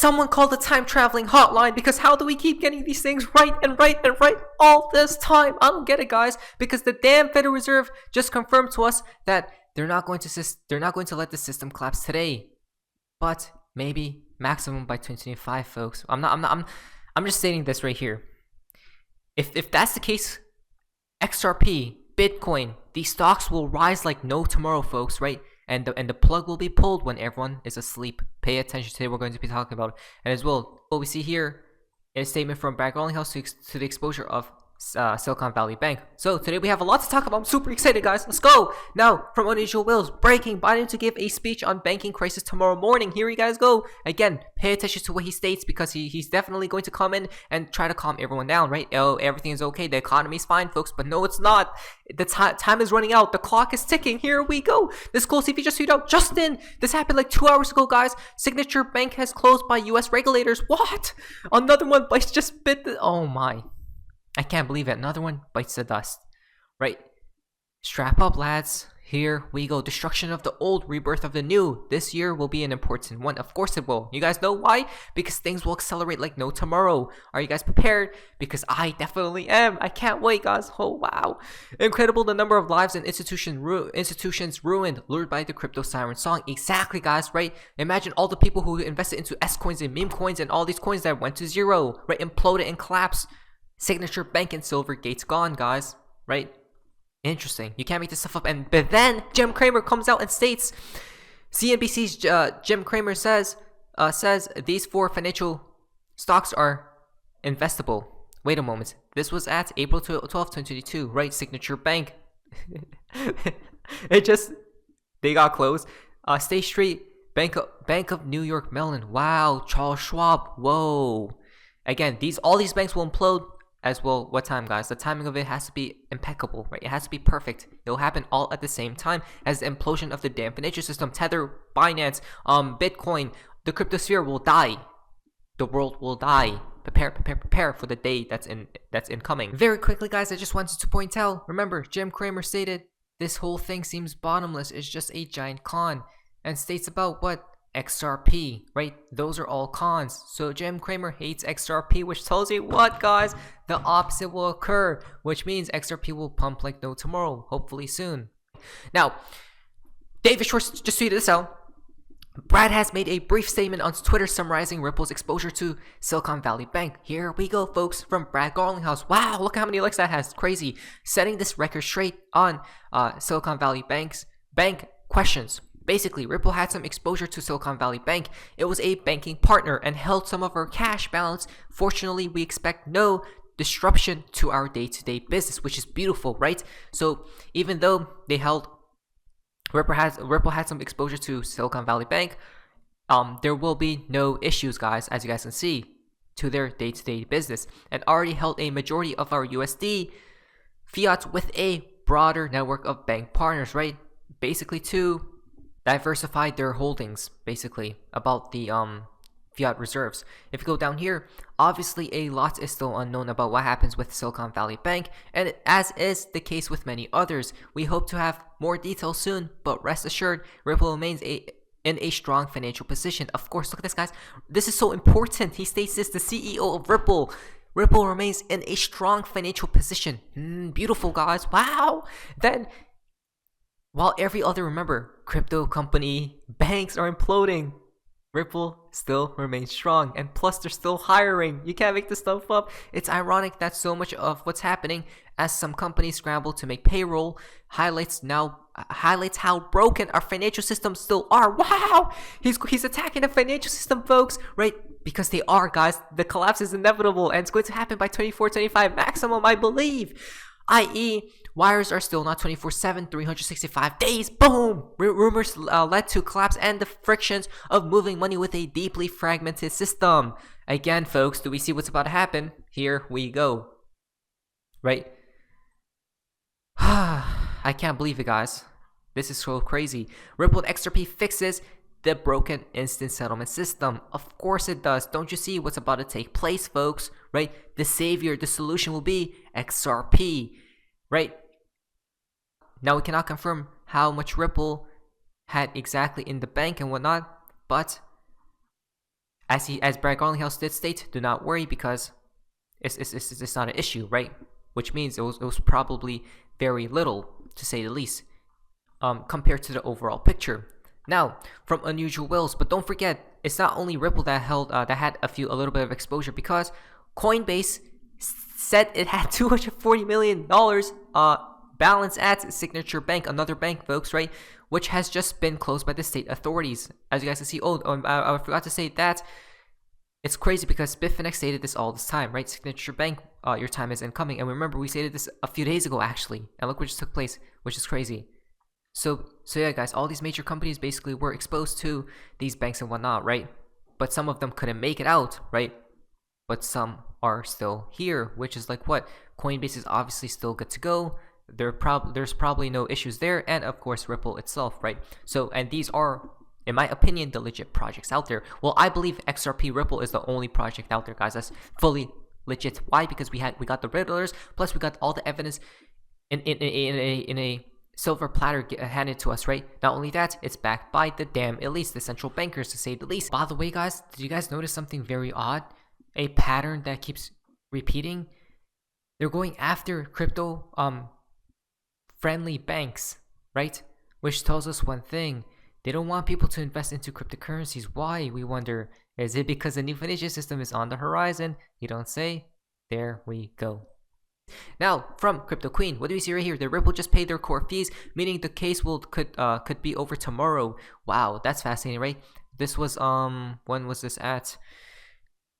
Someone call the time traveling hotline, because how do we keep getting these things right and right and right all this time? I don't get it, guys, because the damn Federal Reserve just confirmed to us that they're not going to let the system collapse today, but maybe maximum by 2025, folks. I'm just stating this right here. If that's the case, XRP, Bitcoin, these stocks will rise like no tomorrow, folks, right? And the plug will be pulled when everyone is asleep. Pay attention. Today we're going to be talking about, and as well, what we see here is a statement from Brad Garlinghouse to the exposure of Silicon Valley Bank. So today we have a lot to talk about. I'm super excited, guys. Let's go. Now, from Unusual Wills, breaking: Biden to give a speech on banking crisis tomorrow morning. Here you guys go. Again, pay attention to what he states, because he's definitely going to come in and try to calm everyone down, right? Oh, everything is okay. The economy is fine, folks. But no, it's not. The time is running out. The clock is ticking. Here we go. This cool CV just tweeted out just in. This happened like 2 hours ago, guys. Signature Bank has closed by U.S. regulators. What? Another one bites just bit the... Oh my. I can't believe it. Another one bites the dust. Right? Strap up, lads. Here we go. Destruction of the old, rebirth of the new. This year will be an important one. Of course it will. You guys know why? Because things will accelerate like no tomorrow. Are you guys prepared? Because I definitely am. I can't wait, guys. Oh, wow. Incredible the number of lives and institutions ruined, lured by the crypto siren song. Exactly, guys, right? Imagine all the people who invested into S coins and meme coins and all these coins that went to zero, right? Imploded and collapsed. Signature Bank and Silvergate's gone, guys, right? Interesting. You can't make this stuff up. But then Jim Cramer comes out and states, CNBC's Jim Cramer says these 4 financial stocks are investable. Wait a moment. This was at April 12, 2022, right? Signature Bank. They got closed. State Street, Bank of New York Mellon. Wow. Charles Schwab. Whoa. Again, all these banks will implode. As well, what time, guys? The timing of it has to be impeccable, right? It has to be perfect. It'll happen all at the same time as the implosion of the damn financial system. Tether, Binance, Bitcoin, the cryptosphere will die. The world will die. Prepare for the day that's incoming. Very quickly, guys, I just wanted to point out. Remember, Jim Cramer stated this whole thing seems bottomless. It's just a giant con, and states about what? XRP, right? Those are all cons. So Jim Cramer hates XRP, which tells you what, guys? The opposite will occur, which means XRP will pump like no tomorrow, hopefully soon. Now, David Schwartz just tweeted this out. Brad has made a brief statement on Twitter summarizing Ripple's exposure to Silicon Valley Bank. Here we go, folks, from Brad Garlinghouse. Wow, look how many likes that has. Crazy. Setting this record straight on Silicon Valley Bank questions. Basically, Ripple had some exposure to Silicon Valley Bank. It was a banking partner and held some of our cash balance. Fortunately, we expect no disruption to our day-to-day business, which is beautiful, right? So even though they held, Ripple had some exposure to Silicon Valley Bank, there will be no issues, guys, as you guys can see, to their day-to-day business, and already held a majority of our USD fiat with a broader network of bank partners, right? Basically to diversify their holdings, basically, about the fiat reserves. If you go down here, obviously a lot is still unknown about what happens with Silicon Valley Bank, and as is the case with many others. We hope to have more details soon, but rest assured, Ripple remains in a strong financial position. Of course, look at this, guys. This is so important. He states this, the CEO of Ripple. Ripple remains in a strong financial position. Beautiful, guys. Wow. Then, while every other, remember, crypto company, banks are imploding, Ripple still remains strong, and plus they're still hiring. You can't make this stuff up. It's ironic that so much of what's happening as some companies scramble to make payroll highlights how broken our financial systems still are. Wow, he's attacking the financial system, folks, right? Because they are, guys. The collapse is inevitable, and it's going to happen by 24-25 maximum, I believe. I.e., wires are still not 24/7, 365 days. Boom! Rumors led to collapse and the frictions of moving money with a deeply fragmented system. Again, folks, do we see what's about to happen? Here we go. Right? I can't believe it, guys. This is so crazy. Ripple XRP fixes the broken instant settlement system. Of course it does. Don't you see what's about to take place, folks? Right? The savior, the solution will be XRP. Right? Now we cannot confirm how much Ripple had exactly in the bank and whatnot, but As Brad Garlinghouse did state, do not worry because it's not an issue, right? Which means it was probably very little, to say the least, compared to the overall picture. Now, from unusual wills, but don't forget, it's not only Ripple that had a little bit of exposure, because Coinbase said it had $240 million balance at Signature Bank, another bank, folks, right? Which has just been closed by the state authorities. As you guys can see, I forgot to say that. It's crazy because Bitfinex stated this all this time, right? Signature Bank, your time is incoming. And remember, we stated this a few days ago, actually. And look what just took place, which is crazy. So yeah, guys, all these major companies basically were exposed to these banks and whatnot, right? But some of them couldn't make it out, right? But some are still here, which is like what? Coinbase is obviously still good to go. There's probably no issues there, and of course Ripple itself, right? So, and these are, in my opinion, the legit projects out there. Well, I believe XRP Ripple is the only project out there, guys, that's fully legit. Why? Because we got the Riddlers, plus we got all the evidence in a silver platter handed to us, right? Not only that, it's backed by the damn elites, the central bankers, to say the least. By the way, guys, did you guys notice something very odd? A pattern that keeps repeating. They're going after crypto friendly banks, right? Which tells us one thing: they don't want people to invest into cryptocurrencies. Why, we wonder? Is it because the new financial system is on the horizon? You don't say. There we go. Now, from Crypto Queen, what do we see right here? The Ripple just paid their core fees, meaning the case could be over tomorrow. Wow, that's fascinating, right? This was when was this at?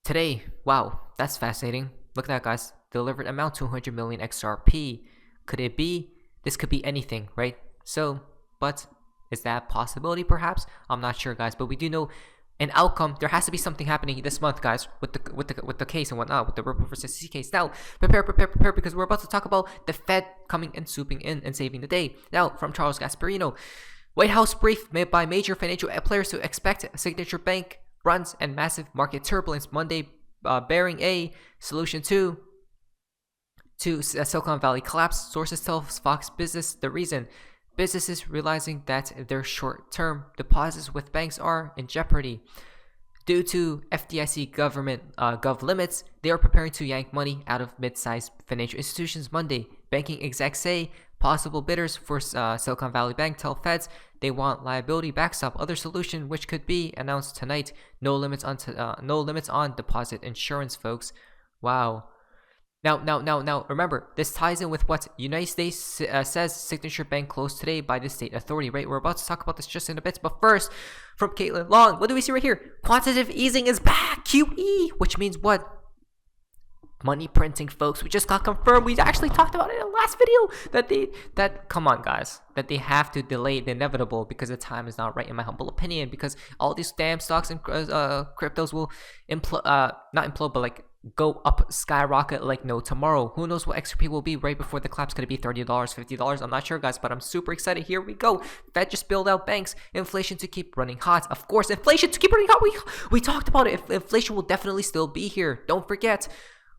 Today. Wow, that's fascinating. Look at that, guys. Delivered amount 200 million XRP. Could it be? This could be anything, right? So, but is that a possibility? Perhaps. I'm not sure, guys. But we do know an outcome. There has to be something happening this month, guys, with the case and whatnot, with the Ripple versus SEC case. Now, prepare, because we're about to talk about the Fed coming and swooping in and saving the day. Now, from Charles Gasparino, White House brief made by major financial players to expect Signature Bank runs and massive market turbulence Monday, bearing a solution to Silicon Valley collapse. Sources tell Fox Business the reason: businesses realizing that their short-term deposits with banks are in jeopardy. Due to FDIC government gov limits, they are preparing to yank money out of mid-sized financial institutions Monday. Banking execs say possible bidders for Silicon Valley Bank tell feds they want liability backstop. Other solution which could be announced tonight. No limits on deposit insurance, folks. Wow. Now, remember, this ties in with what United States says Signature Bank closed today by the state authority, right? We're about to talk about this just in a bit, but first, from Caitlin Long, what do we see right here? Quantitative easing is back, QE, which means what? Money printing, folks. We just got confirmed. We actually talked about it in the last video that come on, guys, that they have to delay the inevitable because the time is not right, in my humble opinion, because all these damn stocks and cryptos will not implode, but like go up, skyrocket like no tomorrow. Who knows what XRP will be right before the collapse? Could it be $30, $50? I'm not sure, guys, but I'm super excited. Here we go. Fed just bailed out banks. Inflation to keep running hot. Of course, inflation to keep running hot. We talked about it. Inflation will definitely still be here. Don't forget,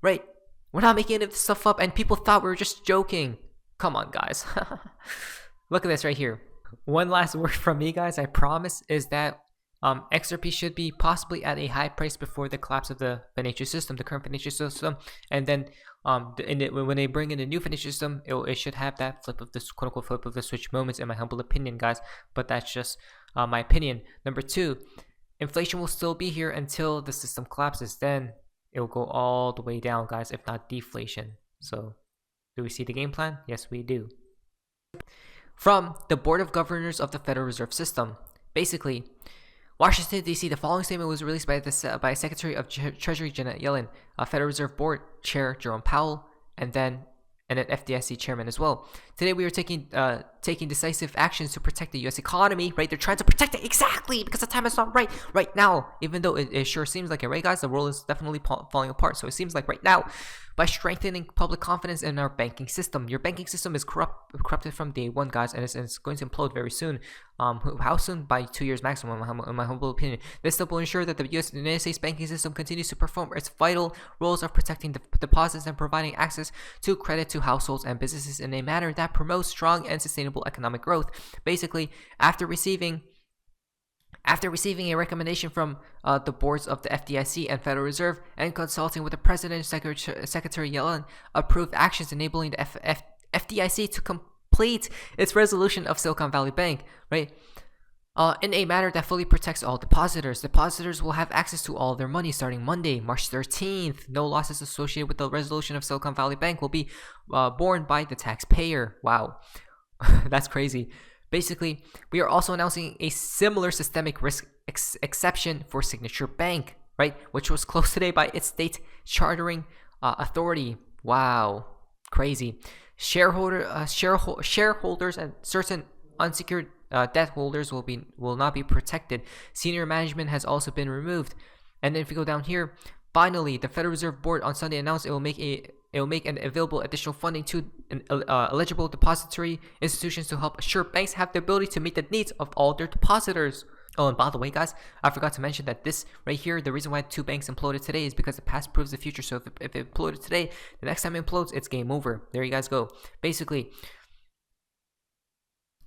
right? We're not making this stuff up, and people thought we were just joking. Come on, guys. Look at this right here. One last word from me, guys, I promise, is that XRP should be possibly at a high price before the collapse of the financial system, the current financial system, and then when they bring in a new financial system, it should have that quote-unquote flip of the switch moments, in my humble opinion, guys. But that's just my opinion. Number two, inflation will still be here until the system collapses. Then it will go all the way down, guys, if not deflation. So, do we see the game plan? Yes, we do. From the Board of Governors of the Federal Reserve System, basically, Washington, D.C., the following statement was released by Secretary of Treasury Janet Yellen, Federal Reserve Board Chair Jerome Powell, and then FDIC Chairman as well. Today, we are taking decisive actions to protect the U.S. economy, right? They're trying to protect it exactly because the time is not right now, even though it sure seems like it, right, guys? The world is definitely falling apart, so it seems like right now, by strengthening public confidence in our banking system. Your banking system is corrupted from day one, guys, and it's going to implode very soon. How soon? By 2 years maximum, in my humble opinion. This step will ensure that the United States banking system continues to perform its vital roles of protecting the deposits and providing access to credit to households and businesses in a manner that promotes strong and sustainable economic growth. Basically, after receiving After receiving a recommendation from the boards of the FDIC and Federal Reserve and consulting with the President, Secretary Yellen approved actions enabling the FDIC to complete its resolution of Silicon Valley Bank, right? In a manner that fully protects all depositors. Depositors will have access to all their money starting Monday, March 13th. No losses associated with the resolution of Silicon Valley Bank will be borne by the taxpayer. Wow, that's crazy. Basically, we are also announcing a similar systemic risk exception for Signature Bank, right, which was closed today by its state chartering authority. Wow, crazy. Shareholders and certain unsecured debt holders will not be protected. Senior management has also been removed. And then if you go down here, finally, the Federal Reserve Board on Sunday announced it will make an available additional funding to eligible depository institutions to help assure banks have the ability to meet the needs of all their depositors. Oh, and by the way, guys, I forgot to mention that this right here, the reason why 2 banks imploded today is because the past proves the future. So if it imploded today, the next time it implodes, it's game over. There you guys go. Basically,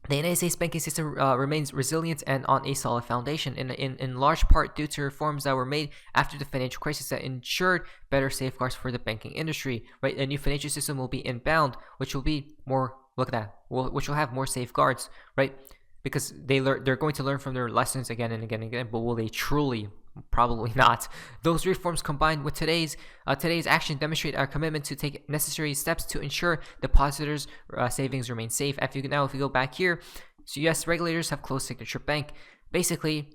the United States banking system remains resilient and on a solid foundation, in large part due to reforms that were made after the financial crisis that ensured better safeguards for the banking industry. Right, a new financial system will be inbound, which will be more. Look at that, which will have more safeguards, right? Because they're going to learn from their lessons again and again and again. But will they truly? Probably not. Those reforms combined with today's action demonstrate our commitment to take necessary steps to ensure depositors' savings remain safe. If you go back here, so yes, regulators have closed Signature Bank. Basically,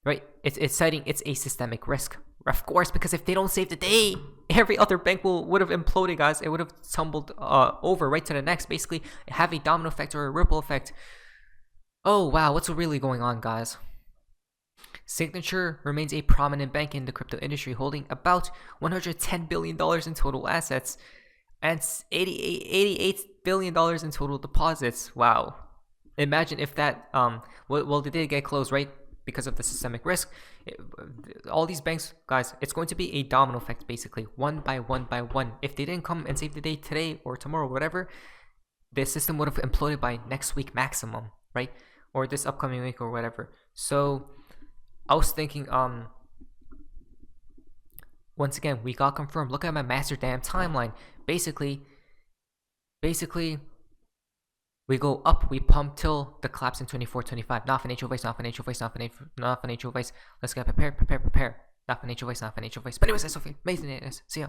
right? It's citing it's a systemic risk, of course, because if they don't save the day, every other bank would have imploded, guys. It would have tumbled over right to the next. Basically, have a domino effect or a ripple effect. Oh wow, what's really going on, guys? Signature remains a prominent bank in the crypto industry, holding about $110 billion in total assets and $88 billion in total deposits. Wow. Imagine if that, well, they did get closed, right? Because of the systemic risk. All these banks, guys, it's going to be a domino effect, basically, one by one by one. If they didn't come and save the day today or tomorrow, whatever, the system would have imploded by next week maximum, right? Or this upcoming week or whatever. So I was thinking, once again, we got confirmed. Look at my master damn timeline. Basically, we go up, we pump till the collapse in 24-25. Not financial advice, not financial advice, not financial advice. Let's get prepared. Not financial advice, not financial advice. But anyways, that's okay. Amazing. See ya.